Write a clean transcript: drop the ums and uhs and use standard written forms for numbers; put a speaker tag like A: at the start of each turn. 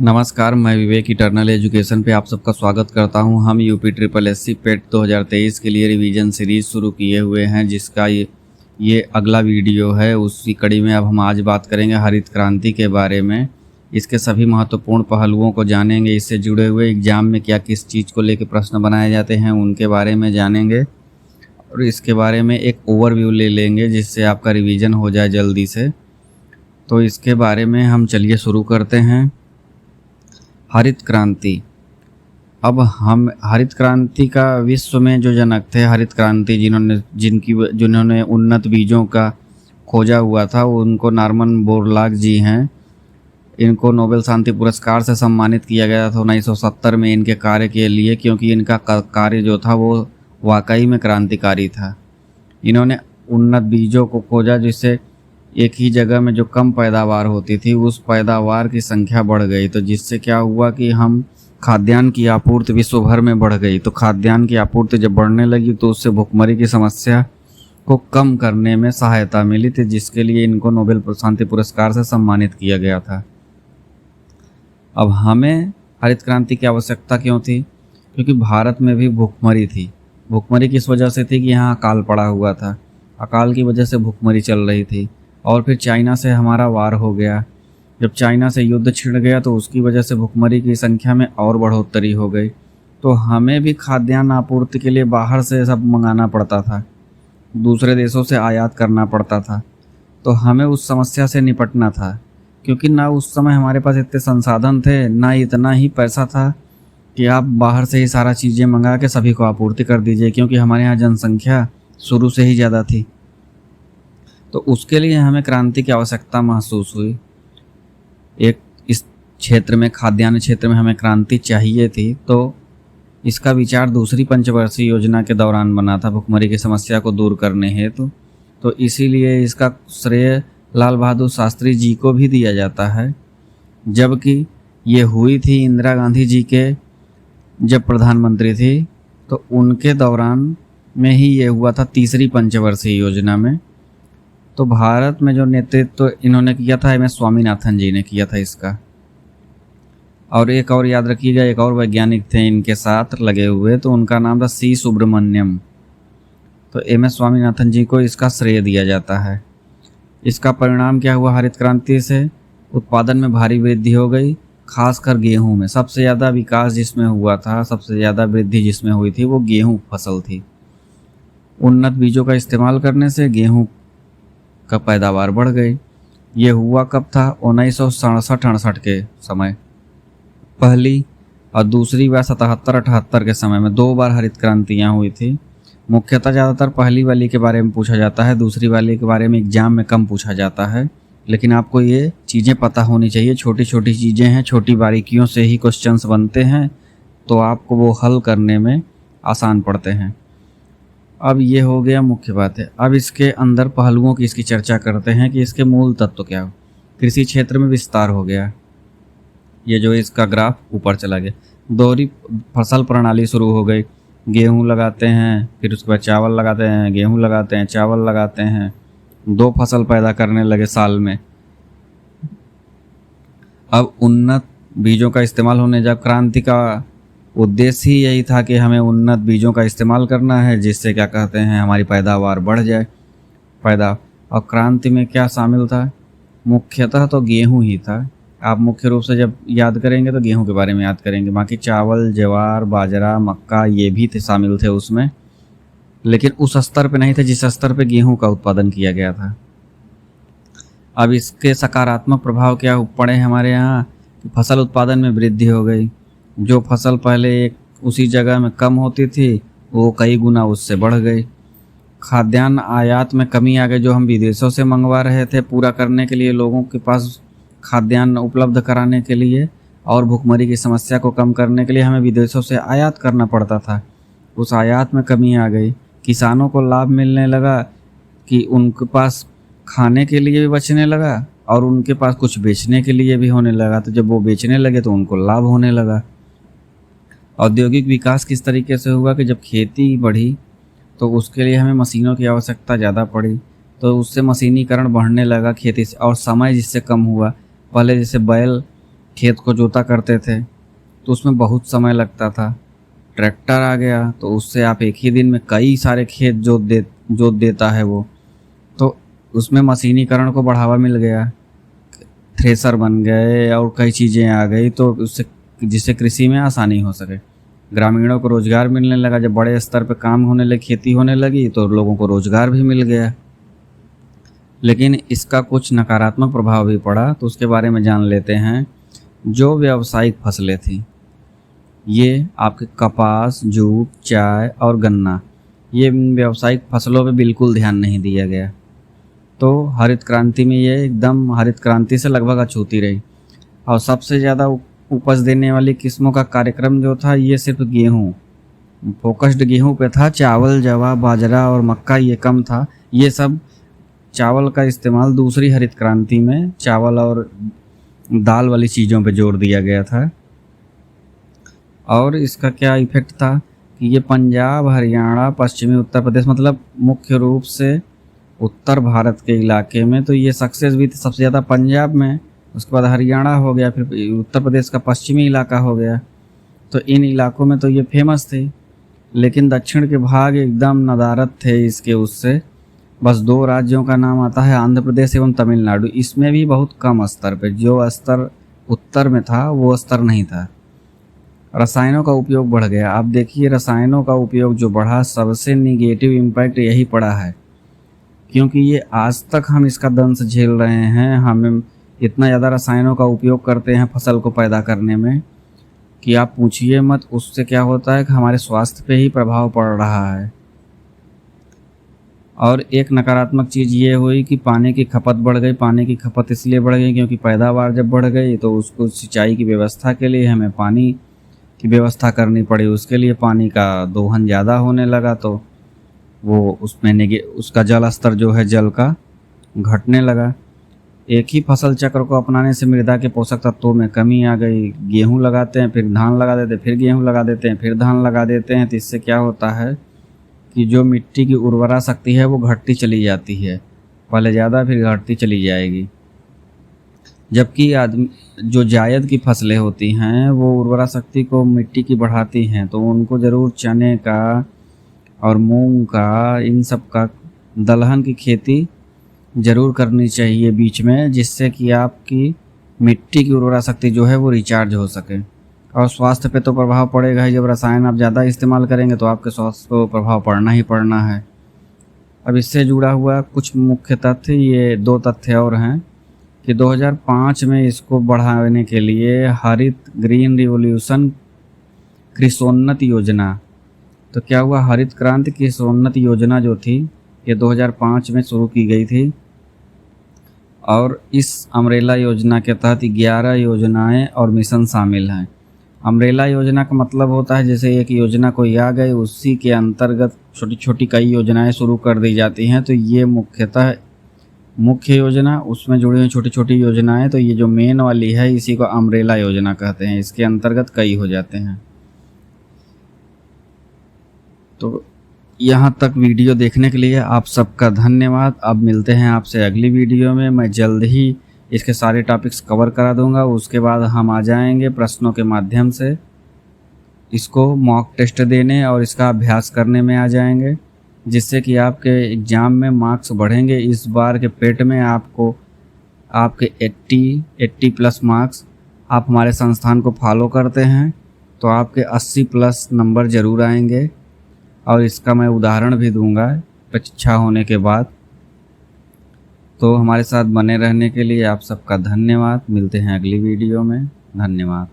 A: नमस्कार, मैं विवेक eternal education पे आप सबका स्वागत करता हूं। हम यूपी ट्रिपल एससी पेट 2023 के लिए रिवीजन सीरीज़ शुरू किए हुए हैं, जिसका ये अगला वीडियो है। उसी कड़ी में अब हम आज बात करेंगे हरित क्रांति के बारे में। इसके सभी महत्वपूर्ण पहलुओं को जानेंगे। इससे जुड़े हुए एग्ज़ाम में क्या किस चीज़ को लेकर प्रश्न बनाए जाते हैं उनके बारे में जानेंगे, और इसके बारे में एक ओवरव्यू ले लेंगे जिससे आपका रिवीजन हो जाए जल्दी से। तो इसके बारे में हम चलिए शुरू करते हैं। हरित क्रांति। अब हम हरित क्रांति का विश्व में जो जनक थे, हरित क्रांति जिन्होंने उन्नत बीजों का खोजा हुआ था, उनको नॉर्मन बोरलॉग जी हैं। इनको नोबेल शांति पुरस्कार से सम्मानित किया गया था 1970 में इनके कार्य के लिए, क्योंकि इनका कार्य जो था वो वाकई में क्रांतिकारी था। इन्होंने उन्नत बीजों को खोजा, जिससे एक ही जगह में जो कम पैदावार होती थी उस पैदावार की संख्या बढ़ गई। तो जिससे क्या हुआ कि हम खाद्यान्न की आपूर्ति विश्व भर में बढ़ गई। तो खाद्यान्न की आपूर्ति जब बढ़ने लगी तो उससे भुखमरी की समस्या को कम करने में सहायता मिली थी, जिसके लिए इनको नोबेल शांति पुरस्कार से सम्मानित किया गया था। अब हमें हरित क्रांति की आवश्यकता क्यों थी? क्योंकि भारत में भी भुखमरी थी। भुखमरी किस वजह से थी कि यहाँ अकाल पड़ा हुआ था। अकाल की वजह से भुखमरी चल रही थी। और फिर चाइना से हमारा वार हो गया। जब चाइना से युद्ध छिड़ गया तो उसकी वजह से भुखमरी की संख्या में और बढ़ोतरी हो गई। तो हमें भी खाद्यान्न आपूर्ति के लिए बाहर से सब मंगाना पड़ता था, दूसरे देशों से आयात करना पड़ता था। तो हमें उस समस्या से निपटना था, क्योंकि ना उस समय हमारे पास इतने संसाधन थे, ना इतना ही पैसा था कि आप बाहर से ही सारा चीज़ें मंगा के सभी को आपूर्ति कर दीजिए, क्योंकि हमारे यहाँ जनसंख्या शुरू से ही ज़्यादा थी। तो उसके लिए हमें क्रांति की आवश्यकता महसूस हुई। एक इस क्षेत्र में, खाद्यान्न क्षेत्र में हमें क्रांति चाहिए थी। तो इसका विचार दूसरी पंचवर्षीय योजना के दौरान बना था, भुखमरी की समस्या को दूर करने हेतु। तो इसीलिए इसका श्रेय लाल बहादुर शास्त्री जी को भी दिया जाता है, जबकि ये हुई थी इंदिरा गांधी जी के जब प्रधानमंत्री थी, तो उनके दौरान में ही ये हुआ था, तीसरी पंचवर्षीय योजना में। तो भारत में जो नेतृत्व इन्होंने किया था, एम एस स्वामीनाथन जी ने किया था इसका। और एक और याद रखिएगा, एक और वैज्ञानिक थे इनके साथ लगे हुए, तो उनका नाम था सी सुब्रमण्यम। तो एम एस स्वामीनाथन जी को इसका श्रेय दिया जाता है। इसका परिणाम क्या हुआ? हरित क्रांति से उत्पादन में भारी वृद्धि हो गई, खासकर गेहूं में। सबसे ज़्यादा विकास जिसमें हुआ था, सबसे ज़्यादा वृद्धि जिसमें हुई थी, वो गेहूं फसल थी। उन्नत बीजों का इस्तेमाल करने से गेहूं का पैदावार बढ़ गई। ये हुआ कब था? 1967-68 के समय पहली, और दूसरी बार 77-78 के समय में। 2 बार हरित क्रांतियाँ हुई थी। मुख्यतः ज़्यादातर पहली वाली के बारे में पूछा जाता है, दूसरी वाली के बारे में एग्जाम में कम पूछा जाता है। लेकिन आपको ये चीज़ें पता होनी चाहिए। छोटी छोटी चीज़ें हैं, छोटी बारीकियों से ही क्वेश्चंस बनते हैं, तो आपको वो हल करने में आसान पड़ते हैं। अब ये हो गया मुख्य बात है। अब इसके अंदर पहलुओं की इसकी चर्चा करते हैं कि इसके मूल तत्व क्या हो। कृषि क्षेत्र में विस्तार हो गया। ये जो इसका ग्राफ ऊपर चला गया। दोहरी फसल प्रणाली शुरू हो गई। गेहूं लगाते हैं, फिर उसके बाद चावल लगाते हैं, गेहूं लगाते हैं, चावल लगाते हैं। 2 फसल पैदा करने लगे साल में। अब उन्नत बीजों का इस्तेमाल होने, जब क्रांति का उद्देश्य ही यही था कि हमें उन्नत बीजों का इस्तेमाल करना है, जिससे क्या कहते हैं हमारी पैदावार बढ़ जाए। और क्रांति में क्या शामिल था? मुख्यतः तो गेहूं ही था। आप मुख्य रूप से जब याद करेंगे तो गेहूं के बारे में याद करेंगे। बाकी चावल, ज्वार, बाजरा, मक्का ये भी शामिल थे उसमें, लेकिन उस स्तर पे नहीं थे जिस स्तर पे गेहूं का उत्पादन किया गया था। अब इसके सकारात्मक प्रभाव क्या पड़े हमारे यहाँ? फसल उत्पादन में वृद्धि हो गई। जो फसल पहले एक उसी जगह में कम होती थी, वो कई गुना उससे बढ़ गई। खाद्यान्न आयात में कमी आ गई। जो हम विदेशों से मंगवा रहे थे पूरा करने के लिए, लोगों के पास खाद्यान्न उपलब्ध कराने के लिए और भुखमरी की समस्या को कम करने के लिए हमें विदेशों से आयात करना पड़ता था। उस आयात में कमी आ गई। किसानों को लाभ मिलने लगा कि उनके पास खाने के लिए भी बचने लगा और उनके पास कुछ बेचने के लिए भी होने लगा। तो जब वो बेचने लगे तो उनको लाभ होने लगा। औद्योगिक विकास किस तरीके से हुआ कि जब खेती बढ़ी तो उसके लिए हमें मशीनों की आवश्यकता ज़्यादा पड़ी, तो उससे मशीनीकरण बढ़ने लगा खेती से, और समय जिससे कम हुआ। पहले जैसे बैल खेत को जोता करते थे तो उसमें बहुत समय लगता था। ट्रैक्टर आ गया तो उससे आप एक ही दिन में कई सारे खेत जोत देता है वो। तो उसमें मशीनीकरण को बढ़ावा मिल गया, थ्रेसर बन गए और कई चीज़ें आ गई तो उससे जिससे कृषि में आसानी हो सके। ग्रामीणों को रोज़गार मिलने लगा। जब बड़े स्तर पर काम होने लगे, खेती होने लगी तो लोगों को रोज़गार भी मिल गया। लेकिन इसका कुछ नकारात्मक प्रभाव भी पड़ा, तो उसके बारे में जान लेते हैं। जो व्यावसायिक फसलें थी, ये आपके कपास, जूट, चाय और गन्ना, ये व्यावसायिक फसलों पे बिल्कुल ध्यान नहीं दिया गया। तो हरित क्रांति में ये एकदम हरित क्रांति से लगभग अछूती रही। और सबसे ज़्यादा उपज देने वाली किस्मों का कार्यक्रम जो था, ये सिर्फ गेहूँ, फोकस्ड गेहूँ पे था। चावल, जवा, बाजरा और मक्का ये कम था। ये सब चावल का इस्तेमाल दूसरी हरित क्रांति में चावल और दाल वाली चीज़ों पे जोर दिया गया था। और इसका क्या इफ़ेक्ट था कि ये पंजाब, हरियाणा, पश्चिमी उत्तर प्रदेश, मतलब मुख्य रूप से उत्तर भारत के इलाके में तो ये सक्सेस भी थी सबसे ज़्यादा पंजाब में। उसके बाद हरियाणा हो गया, फिर उत्तर प्रदेश का पश्चिमी इलाका हो गया। तो इन इलाकों में तो ये फेमस थी। लेकिन दक्षिण के भाग एकदम नदारद थे इसके उससे। बस 2 राज्यों का नाम आता है, आंध्र प्रदेश एवं तमिलनाडु। इसमें भी बहुत कम स्तर पे, जो स्तर उत्तर में था वो स्तर नहीं था। रसायनों का उपयोग बढ़ गया। आप देखिए, रसायनों का उपयोग जो बढ़ा, सबसे निगेटिव इम्पैक्ट यही पड़ा है, क्योंकि ये आज तक हम इसका दंश झेल रहे हैं। हमें इतना ज़्यादा रसायनों का उपयोग करते हैं फसल को पैदा करने में कि आप पूछिए मत। उससे क्या होता है कि हमारे स्वास्थ्य पे ही प्रभाव पड़ रहा है। और एक नकारात्मक चीज़ ये हुई कि पानी की खपत बढ़ गई। पानी की खपत इसलिए बढ़ गई क्योंकि पैदावार जब बढ़ गई तो उसको सिंचाई की व्यवस्था के लिए हमें पानी की व्यवस्था करनी पड़ी। उसके लिए पानी का दोहन ज़्यादा होने लगा, तो वो उसमें उसका जल स्तर जो है जल का घटने लगा। एक ही फसल चक्र को अपनाने से मृदा के पोषक तत्वों में कमी आ गई। गेहूँ लगाते हैं, फिर धान लगा देते हैं, फिर गेहूँ लगा देते हैं, फिर धान लगा देते हैं। तो इससे क्या होता है कि जो मिट्टी की उर्वरा शक्ति है वो घटती चली जाती है, पहले ज़्यादा फिर घटती चली जाएगी। जबकि जो जायद की फसलें होती हैं वो उर्वरा शक्ति को मिट्टी की बढ़ाती हैं। तो उनको ज़रूर चने का और मूंग का, इन सब का दलहन की खेती ज़रूर करनी चाहिए बीच में, जिससे कि आपकी मिट्टी की उर्वरा शक्ति जो है वो रिचार्ज हो सके। और स्वास्थ्य पे तो प्रभाव पड़ेगा ही। जब रसायन आप ज़्यादा इस्तेमाल करेंगे तो आपके स्वास्थ्य को प्रभाव पड़ना ही पड़ना है। अब इससे जुड़ा हुआ कुछ मुख्य तथ्य, ये 2 तथ्य और हैं कि 2005 में इसको बढ़ाने के लिए हरित ग्रीन रिवॉल्यूशन कृषोन्नत योजना, तो क्या हुआ, हरित क्रांति कृषोन्नत योजना जो थी ये 2005 में शुरू की गई थी। और इस अमरेला योजना के तहत 11 योजनाएं और मिशन शामिल हैं। अमरेला योजना का मतलब होता है जैसे एक योजना कोई आ गई, उसी के अंतर्गत छोटी छोटी कई योजनाएं शुरू कर दी जाती हैं। तो ये मुख्यतः मुख्य योजना, उसमें जुड़ी हुई छोटी छोटी योजनाएं, तो ये जो मेन वाली है इसी को अमरेला योजना कहते हैं। इसके अंतर्गत कई हो जाते हैं। तो यहाँ तक वीडियो देखने के लिए आप सबका धन्यवाद। अब मिलते हैं आपसे अगली वीडियो में। मैं जल्द ही इसके सारे टॉपिक्स कवर करा दूंगा। उसके बाद हम आ जाएंगे प्रश्नों के माध्यम से इसको मॉक टेस्ट देने और इसका अभ्यास करने में आ जाएंगे, जिससे कि आपके एग्ज़ाम में मार्क्स बढ़ेंगे। इस बार के पेट में आपको आपके 80+ मार्क्स, आप हमारे संस्थान को फॉलो करते हैं तो आपके 80+ नंबर ज़रूर आएंगे। और इसका मैं उदाहरण भी दूंगा परीक्षा होने के बाद। तो हमारे साथ बने रहने के लिए आप सबका धन्यवाद। मिलते हैं अगली वीडियो में। धन्यवाद।